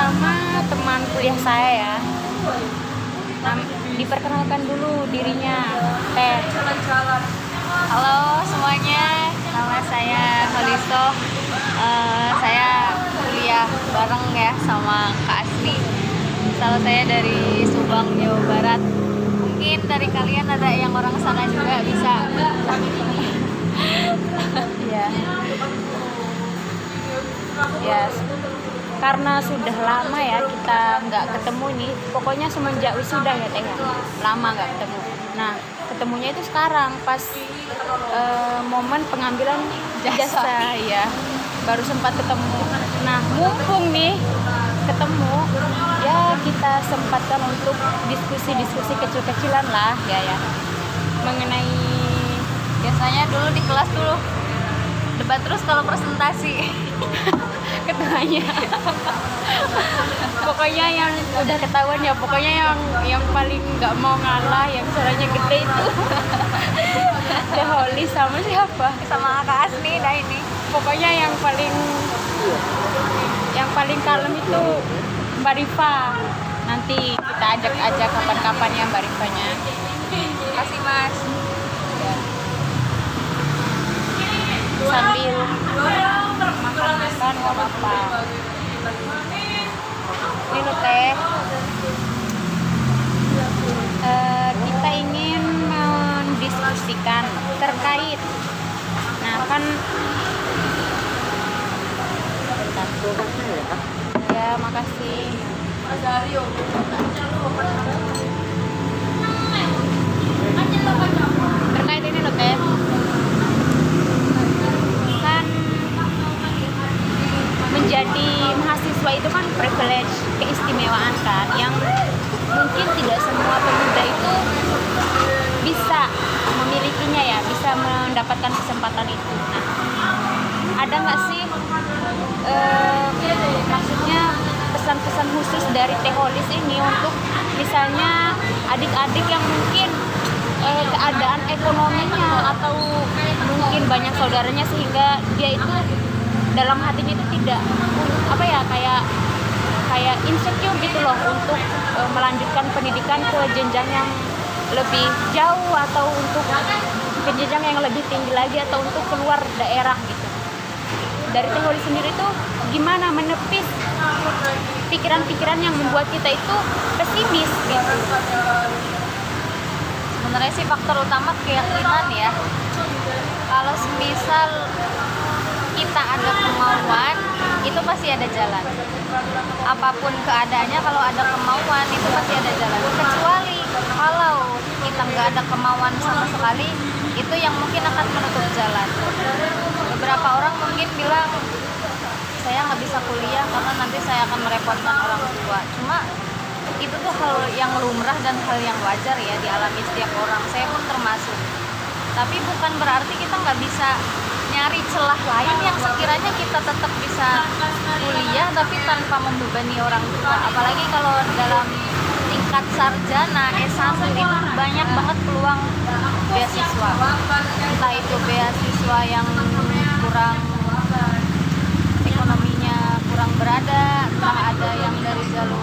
sama teman kuliah saya ya. Diperkenalkan dulu dirinya, Teh. Halo semuanya, nama saya Holiso. Saya kuliah bareng ya sama Kak Asli. Asal saya dari Subang, Jawa Barat. Mungkin dari kalian ada yang orang sana juga bisa. Ya. Ya, karena sudah lama ya kita nggak ketemu nih. Pokoknya semenjak wisuda ya Teh ya. Lama nggak ketemu. Nah, ketemunya itu sekarang pas momen pengambilan jasa ya. Baru sempat ketemu. Nah, mumpung nih ketemu, ya kita sempatkan untuk diskusi-diskusi kecil-kecilan lah ya mengenai Biasanya dulu di kelas dulu debat terus kalau presentasi. ketuanya. Pokoknya yang udah ketahuan ya, pokoknya yang paling nggak mau ngalah, yang suaranya gede itu Teh Holly sama siapa? Sama Kak Asli dah ini. Pokoknya yang paling kalem itu Mbak Rifa. Nanti kita ajak aja kapan-kapan ya Mbak Rifanya. Kasih Mas. Ya. Sambil makan nggak apa-apa. Ini loh Teh. Kita ingin mendiskusikan terkait. Nah kan. Ya makasih. Terkait ini loh Teh. Kan menjadi mahasiswa itu kan privilege, keistimewaan kan, yang mungkin tidak semua pemuda itu bisa memilikinya ya, bisa mendapatkan kesempatan itu. Nah, ada nggak sih maksudnya pesan-pesan khusus dari Teh Holis ini untuk misalnya adik-adik yang mungkin keadaan ekonominya atau mungkin banyak saudaranya sehingga dia itu dalam hatinya itu tidak kayak insecure gitu loh untuk melanjutkan pendidikan ke jenjang yang lebih jauh atau untuk ke jenjang yang lebih tinggi lagi atau untuk keluar daerah gitu. Dari Teh Holis sendiri tuh gimana menepis pikiran-pikiran yang membuat kita itu pesimis gitu. Sebenarnya sih faktor utama keyakinan ya. Kalau semisal kita ada kemauan, itu pasti ada jalan. Apapun keadaannya, kalau ada kemauan itu pasti ada jalan. Kecuali kalau kita nggak ada kemauan sama sekali, itu yang mungkin akan menutup jalan. Beberapa orang mungkin bilang saya nggak bisa kuliah karena nanti saya akan merepotkan orang tua. Cuma itu tuh hal yang lumrah dan hal yang wajar ya dialami setiap orang. Saya pun termasuk. Tapi bukan berarti kita nggak bisa nyari celah lain yang sekiranya kita tetap bisa kuliah tapi tanpa membebani orang tua. Apalagi kalau dalam tingkat sarjana S1 itu banyak banget peluang beasiswa. Entah itu beasiswa yang kurang ekonominya kurang berada, entah ada yang dari jalur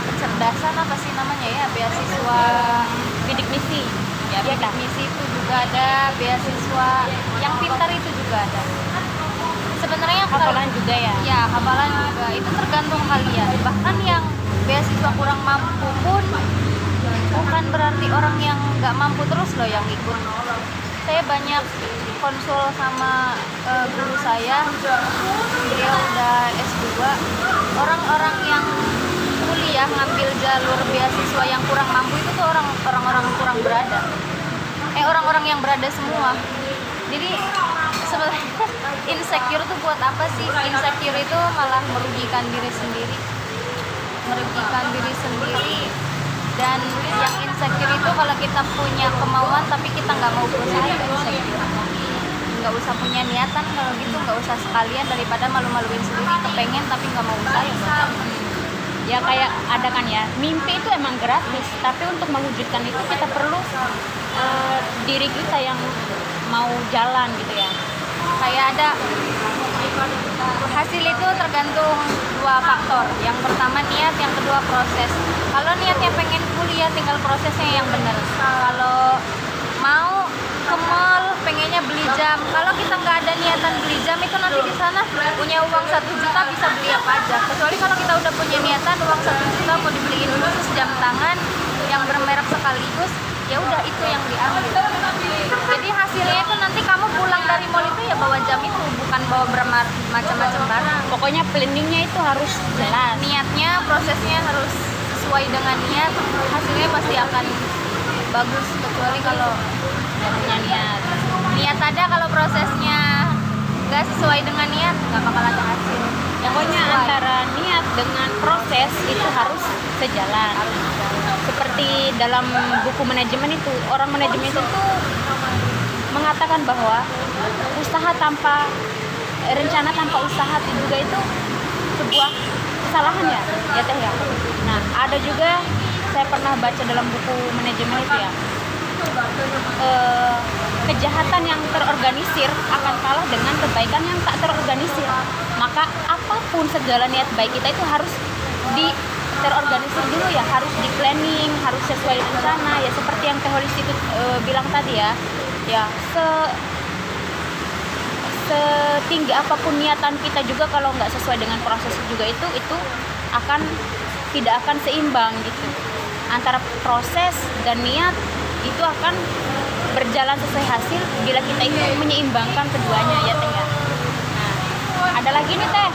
kecerdasan apa sih namanya ya, beasiswa Bidik misi. ya, bidik misi itu juga ada, beasiswa yang pintar itu juga ada. Sebenarnya Hafalan juga ya. Ya, hafalan juga itu tergantung kalian. Bahkan yang beasiswa kurang mampu pun bukan berarti orang yang nggak mampu terus loh yang ikut. Saya banyak konsul sama guru saya, beliau udah S2. Orang-orang yang kuliah ngambil jalur beasiswa yang kurang mampu itu tuh orang-orang kurang berada. Orang-orang yang berada semua. Jadi sebenarnya insecure tuh buat apa sih? Insecure itu malah merugikan diri sendiri. Dan yang insecure itu kalau kita punya kemauan tapi kita nggak mau berusaha, itu insecure. Nggak usah punya niatan kalau gitu, nggak usah sekalian, daripada malu-maluin sendiri kepengen tapi nggak mau usaha ya buat apa? Ya kayak ada kan ya, mimpi itu emang gratis, tapi untuk mewujudkan itu kita perlu diri kita yang mau jalan gitu ya. Kayak ada hasil itu tergantung 2 dua faktor. Yang pertama niat, yang kedua proses. Kalau niatnya pengen kuliah, tinggal prosesnya yang benar. Kalau mau ke mall, pengennya beli jam. Kalau kita nggak ada niatan beli jam, itu nanti di sana punya uang 1 juta bisa beli apa aja. Kecuali kalau kita udah punya niatan uang 1 juta mau dibeliin khusus jam tangan yang bermerek sekaligus, ya udah itu yang diambil. Jadi hasilnya itu nanti kamu pulang dari mall itu ya bawa jam itu, bukan bawa macam-macam barang. Pokoknya planningnya itu harus jelas. Niatnya, prosesnya harus sesuai dengan niat, hasilnya pasti akan bagus. Kecuali kalau nggak punya niat. Niat ada, kalau prosesnya nggak sesuai dengan niat, nggak bakal ada hasil. Pokoknya Sesuai. antara niat dengan proses itu harus sejalan. Seperti dalam buku manajemen itu, orang manajemen itu tuh mengatakan bahwa usaha tanpa rencana tanpa usaha juga itu sebuah kesalahan ya teh ya. Nah, ada juga saya pernah baca dalam buku manajemen itu ya, kejahatan yang terorganisir akan kalah dengan kebaikan yang tak terorganisir. Maka apapun segala niat baik kita itu harus terorganisir dulu ya, harus di planning, harus sesuai rencana ya, seperti yang Teh Holis itu bilang tadi ya setinggi apapun niatan kita juga kalau nggak sesuai dengan proses juga itu tidak akan seimbang gitu. Antara proses dan niat itu akan berjalan sesuai hasil bila kita itu menyeimbangkan keduanya ya Teh ya. Nah, ada lagi nih Teh.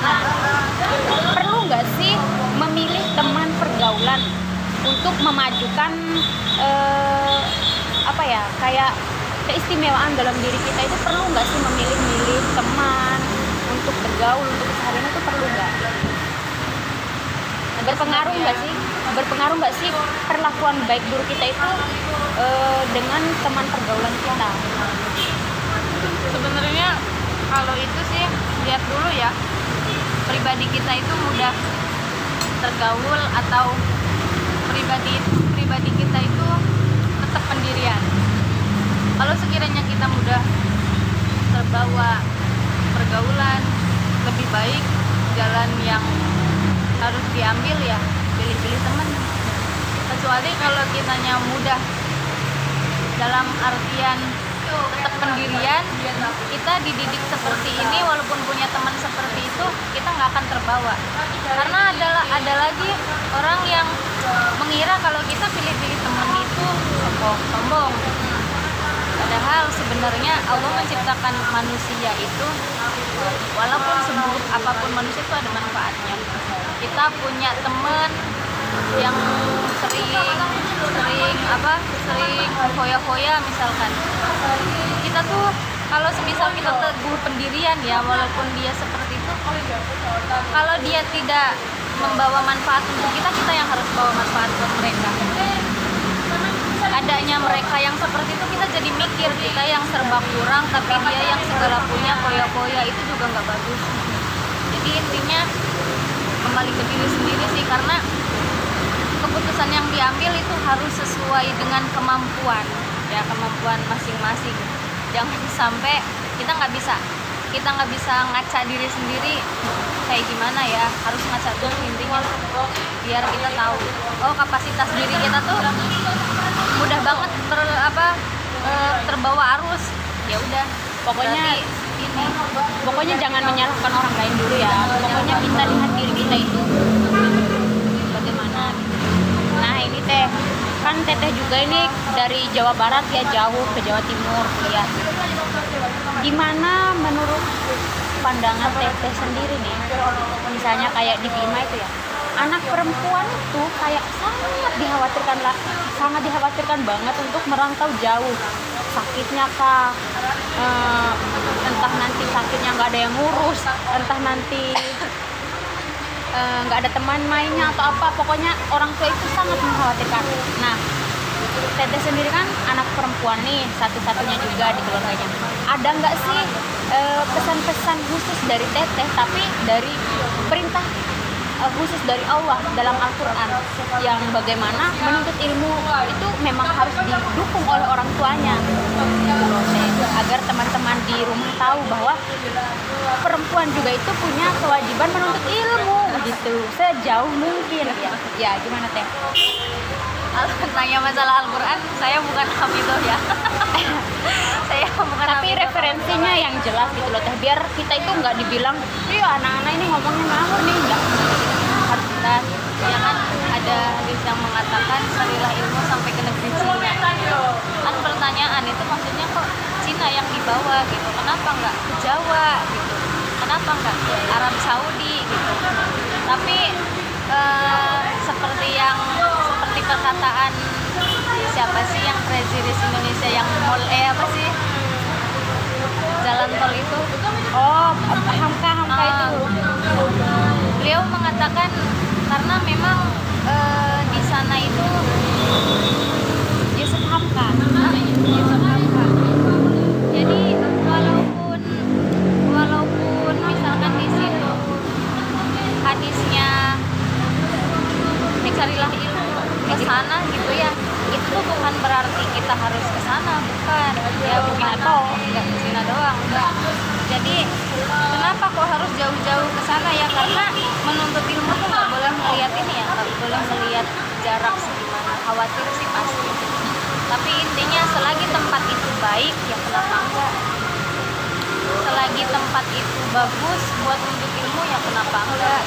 Nah, perlu nggak sih memilih teman pergaulan untuk memajukan kayak keistimewaan dalam diri kita? Itu perlu nggak sih memilih-milih teman untuk bergaul, untuk keseharian itu perlu nggak? Berpengaruh nggak sih perlakuan baik buruk kita itu dengan teman pergaulan kita? Sebenarnya kalau itu sih lihat dulu ya, pribadi kita itu mudah tergaul atau pribadi kita itu tetap pendirian. Kalau sekiranya kita mudah terbawa pergaulan, lebih baik jalan yang harus diambil ya pilih-pilih teman. Kecuali kalau kitanya mudah dalam artian tetap pendirian, kita dididik seperti ini, walaupun punya teman seperti itu kita nggak akan terbawa. Karena ada lagi orang yang mengira kalau kita pilih-pilih teman itu sombong. Padahal sebenarnya Allah menciptakan manusia itu, walaupun seburuk apapun manusia itu ada manfaatnya. Kita punya teman yang sering foya-foya misalkan, kita tuh kalau semisal kita teguh pendirian ya, walaupun dia seperti itu, kalau dia tidak membawa manfaat untuk kita yang harus bawa manfaat buat mereka. Adanya mereka yang seperti itu kita jadi mikir, kita yang serba kurang tapi dia yang segala punya, foya-foya, itu juga nggak bagus. Jadi intinya kembali ke diri sendiri sih, karena keputusan yang diambil itu harus sesuai dengan kemampuan masing-masing. Jangan sampai kita nggak bisa ngaca diri sendiri kayak gimana ya, harus ngaca dulu intinya biar kita tahu kapasitas diri kita tuh mudah banget terbawa arus. Ya udah, pokoknya jangan menyalahkan orang lain dulu ya. Pokoknya kita lihat diri kita itu bagaimana. Nah ini Teh, kan Teteh juga ini dari Jawa Barat ya, jauh ke Jawa Timur kuliah. Gimana menurut pandangan Teteh sendiri nih, misalnya kayak di Bima itu ya, anak perempuan itu kayak sangat dikhawatirkan banget untuk merantau jauh. Sakitnya kah, entah nanti sakitnya nggak ada yang ngurus, entah nanti nggak ada teman mainnya atau apa, pokoknya orang tua itu sangat mengkhawatirkan. Nah, Teteh sendiri kan anak perempuan nih, satu-satunya juga di keluarganya. Ada nggak sih pesan-pesan khusus dari Teteh, tapi dari perintah khusus dari Allah dalam Al-Quran, yang bagaimana menuntut ilmu itu memang harus didukung oleh orang tuanya gitu loh, agar teman-teman di rumah tahu bahwa perempuan juga itu punya kewajiban menuntut ilmu. sejauh mungkin ya. Ya gimana teh? Kalau tanya masalah Al-Quran, saya bukan hafidhoh ya. Saya bukan Tapi hafidhoh. referensinya yang jelas gitu loh teh, biar kita itu nggak dibilang iya anak-anak ini ngomongnya ngawur nih, enggak, harus jelas. Ya kan ada hadis yang mengatakan carilah ilmu sampai ke negeri Cina. Kan pertanyaan itu maksudnya kok Cina yang dibawa gitu, kenapa nggak ke Jawa gitu, kenapa nggak ke Arab Saudi gitu. Tapi seperti perkataan siapa sih yang presiris Indonesia yang mall apa sih jalan tol itu, Oh, hamka itu. beliau mengatakan karena memang di sana itu Yusuf Hamka. Yusuf Hamka. Jadi walaupun misalkan di situ hadisnya carilah ilmu ke sana gitu ya, itu tuh bukan berarti kita harus ke sana, bukan. Ya bukan enggak ke Cina doang, enggak. Jadi kenapa kok harus jauh-jauh ke sana ya? Karena menuntut ilmu tuh nggak boleh melihat ini ya, nggak boleh melihat jarak segimana. Khawatir sih pasti. Tapi intinya selagi tempat itu baik ya kenapa enggak? Selagi tempat itu bagus buat menuntut ilmu ya kenapa enggak?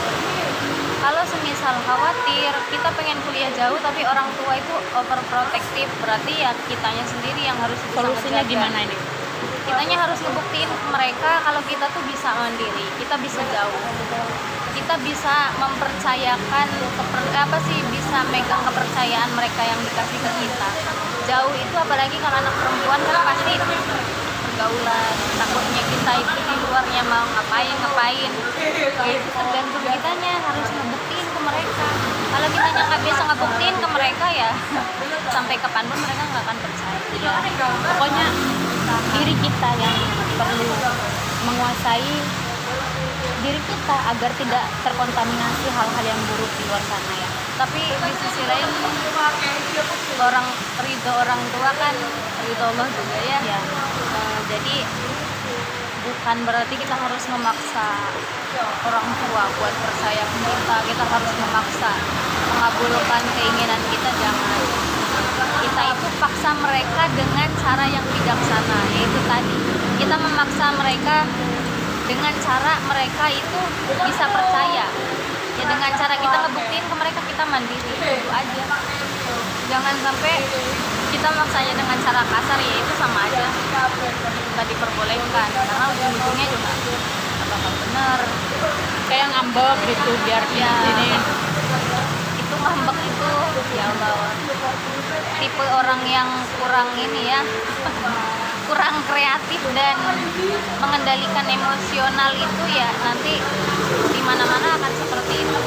Kalau semisal khawatir kita pengen kuliah jauh tapi orang tua itu overprotective, berarti ya kitanya sendiri yang harus bisa Solusinya ngejaga. gimana ini? Kitanya harus ngebuktiin ke mereka kalau kita tuh bisa mandiri, kita bisa jauh, kita bisa mempercayakan bisa megang kepercayaan mereka yang dikasih ke kita. Jauh itu apalagi kalau anak perempuan kan pasti pergaulan, takutnya kita itu di luarnya mau ngapain, itu tergantung kitanya harus ngebuktiin ke mereka. Kalau kitanya nggak bisa ngebuktiin ke mereka ya sampai kapanpun mereka nggak akan percaya. Ya, pokoknya diri kita yang perlu menguasai diri kita agar tidak terkontaminasi hal-hal yang buruk di luar sana ya. Tapi di sisi lain ridho orang tua kan ridho Allah juga ya. Ya. Jadi bukan berarti kita harus memaksa orang tua buat percaya ke kita. Kita harus memaksa mengabulkan keinginan kita, jangan. Kita itu paksa mereka dengan cara yang bijaksana, yaitu tadi kita memaksa mereka dengan cara mereka itu bisa percaya ya, dengan cara kita ngebuktiin ke mereka kita mandiri, itu aja. Jangan sampai kita maksanya dengan cara kasar, ya itu sama aja nggak diperbolehkan, karena ujung-ujungnya juga nggak bakal bener. Kayak ngambek gitu biar Ya, ini. itu ngambek itu ya Allah, tipe orang yang kurang ini ya kurang kreatif dan mengendalikan emosional itu ya nanti di mana-mana akan seperti itu.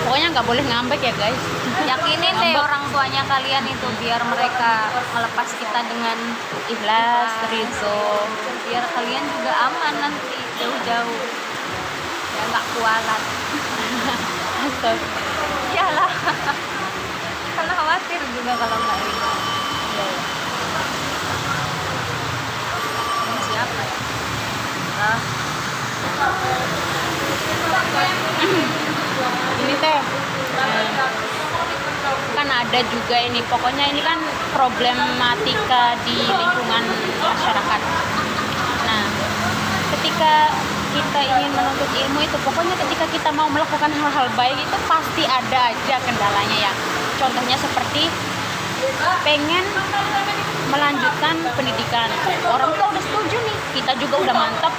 Pokoknya nggak boleh ngambek ya guys. Yakinin deh orang tuanya kalian itu biar mereka melepas kita dengan Ikhlas, ridho. biar kalian juga aman nanti jauh-jauh ya, nggak kualat. Iyalah karena khawatir juga kalau nggak ridho. Ini siapa ya? Ah, Ini teh kan ada juga ini, pokoknya ini kan problematika di lingkungan masyarakat. Nah, ketika kita ingin menuntut ilmu itu, pokoknya ketika kita mau melakukan hal-hal baik itu pasti ada aja kendalanya ya. Contohnya seperti pengen melanjutkan pendidikan, orang tua udah setuju nih, kita juga udah mantap,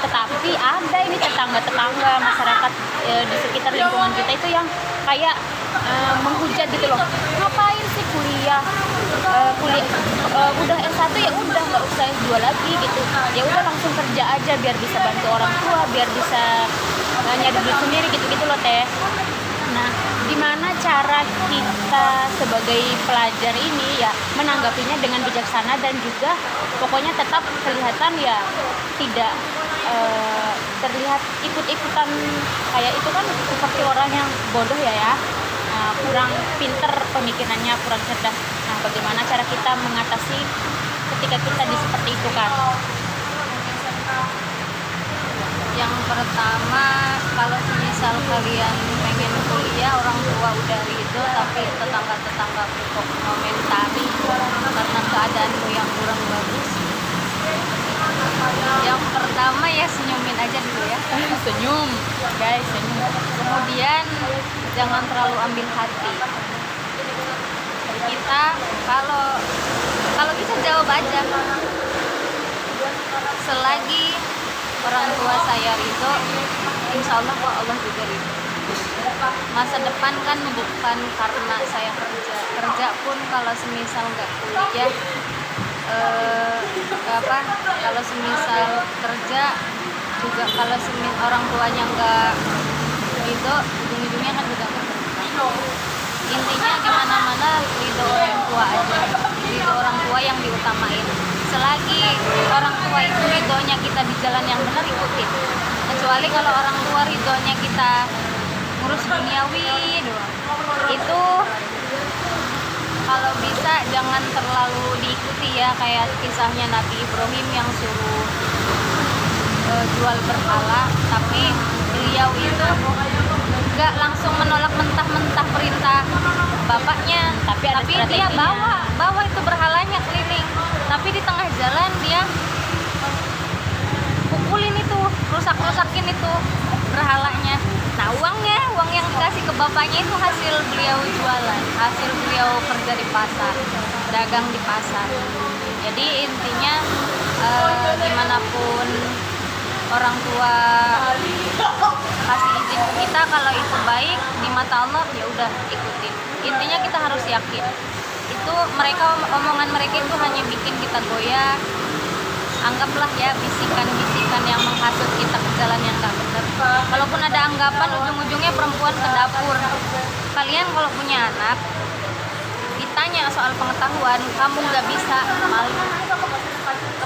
tetapi ada ini tetangga-tetangga masyarakat di sekitar lingkungan kita itu yang kayak menghujat gitu loh, ngapain sih kuliah udah S1 ya udah nggak usah S2 lagi gitu, ya udah langsung kerja aja biar bisa bantu orang tua, biar bisa nyari duit sendiri gitu-gitu loh teh. Nah, gimana cara kita sebagai pelajar ini ya menanggapinya dengan bijaksana dan juga pokoknya tetap kelihatan ya tidak terlihat ikut-ikutan kayak itu kan seperti orang yang bodoh ya, kurang pinter pemikirannya, kurang cerdas. Nah, bagaimana cara kita mengatasi ketika kita di seperti itu kan? yang pertama, kalau misal kalian pengen ya orang tua udah ridho tapi tetangga-tetangga kok komentari karena keadaanmu yang kurang bagus. Yang pertama ya senyumin aja dulu ya. Senyum guys, senyum. Kemudian jangan terlalu ambil hati. Kita kalau bisa jawab aja. Selagi orang tua saya ridho, insya Allah kok Allah juga ridho. Masa depan kan bukan karena saya kerja pun kalau semisal nggak kuliah kalau semisal kerja juga kalau orang tuanya nggak ridho, ujung-ujungnya kan juga nggak berkah. Intinya gimana mana ridho orang tua aja, ridho orang tua yang diutamain. Selagi orang tua itu ridhonya kita di jalan yang benar, ikutin. Kecuali kalau orang tua ridhonya kita ngurus duniawi doang, itu kalau bisa jangan terlalu diikuti ya, kayak kisahnya Nabi Ibrahim yang suruh jual berhala, tapi beliau itu nggak langsung menolak mentah-mentah perintah bapaknya, tapi dia bawa itu berhalanya keliling, tapi di tengah jalan dia pukulin itu, rusakin itu berhalanya. Nah uang yang dikasih ke bapaknya itu hasil beliau jualan, hasil beliau kerja di pasar, dagang di pasar. Jadi intinya gimana pun orang tua kasih izin ke kita, kalau itu baik di mata Allah ya udah ikutin. Intinya kita harus yakin itu omongan mereka itu hanya bikin kita goyah. Anggaplah ya bisikan-bisikan yang menghasut kita ke jalan yang gak benar. Kalaupun ada anggapan, ujung-ujungnya perempuan ke dapur. Kalian kalau punya anak ditanya soal pengetahuan, kamu gak bisa, malu.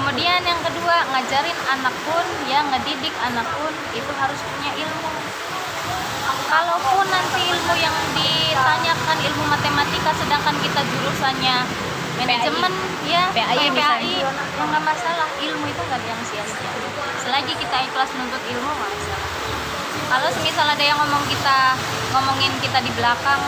Kemudian yang kedua, ngajarin anak pun ya, ngedidik anak pun itu harus punya ilmu. Kalaupun nanti ilmu yang ditanyakan ilmu matematika, sedangkan kita jurusannya manajemen ya, PAI ya nggak masalah. Ilmu itu nggak ada yang sia-sia. Selagi kita ikhlas menuntut ilmu, nggak masalah. Kalau misal ada yang ngomongin kita di belakang,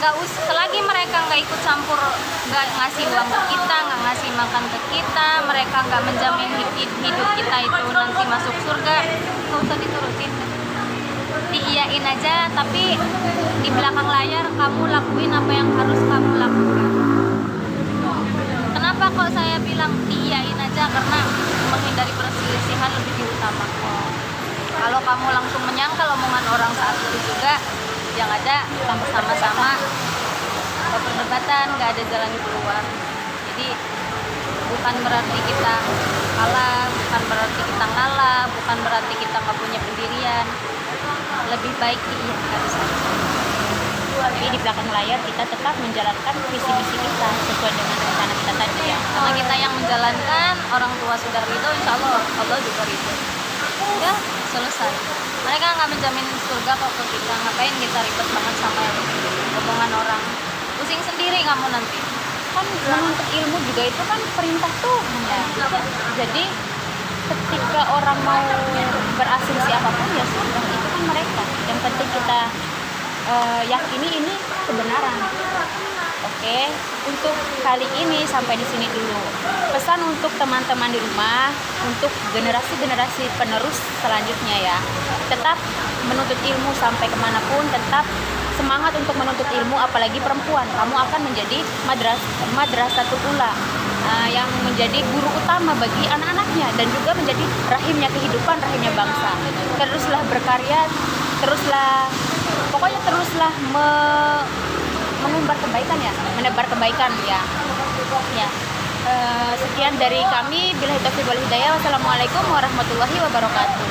nggak usah. Selagi mereka nggak ikut campur, nggak ngasih uang ke kita, nggak ngasih makan ke kita, mereka nggak menjamin hidup kita itu nanti masuk surga, nggak usah diturutin. Diiyain aja, tapi di belakang layar kamu lakuin apa yang harus kamu lakukan. Kenapa kok saya bilang diiyain aja? Karena menghindari perselisihan lebih diutamakan. Kalau kamu langsung menyangkal omongan orang saat itu juga, yang ada sama-sama perdebatan, nggak ada jalan keluar. Jadi bukan berarti kita kalah, bukan berarti kita ngalah, bukan berarti kita nggak punya pendirian. Lebih baik diiyakan saja. Tapi di belakang layar kita tetap menjalankan visi-misi kita sesuai dengan rencana kita tadi ya. Karena kita yang menjalankan, orang tua sudah ridho, insya Allah Allah juga ridho. Ya selesai. Mereka nggak menjamin surga kok ke kita. Ngapain kita ribet banget sama yang omongan orang? Pusing sendiri kamu nanti. Kan menuntut ilmu juga itu kan perintah Tuhan ya. Jadi ketika orang mau berasumsi apapun ya sudah, itu kan mereka. Yang penting kita yakini ini kebenaran. Oke, untuk kali ini sampai di sini dulu. Pesan untuk teman-teman di rumah, untuk generasi-generasi penerus selanjutnya ya. Tetap menuntut ilmu sampai kemanapun, tetap semangat untuk menuntut ilmu, apalagi perempuan. Kamu akan menjadi madrasatul ula, yang menjadi guru utama bagi anak-anaknya dan juga menjadi rahimnya kehidupan, rahimnya bangsa. Teruslah berkarya, teruslah menebar kebaikan ya. Sekian dari kami. Billahi taufiq wal hidayah. Wassalamualaikum warahmatullahi wabarakatuh.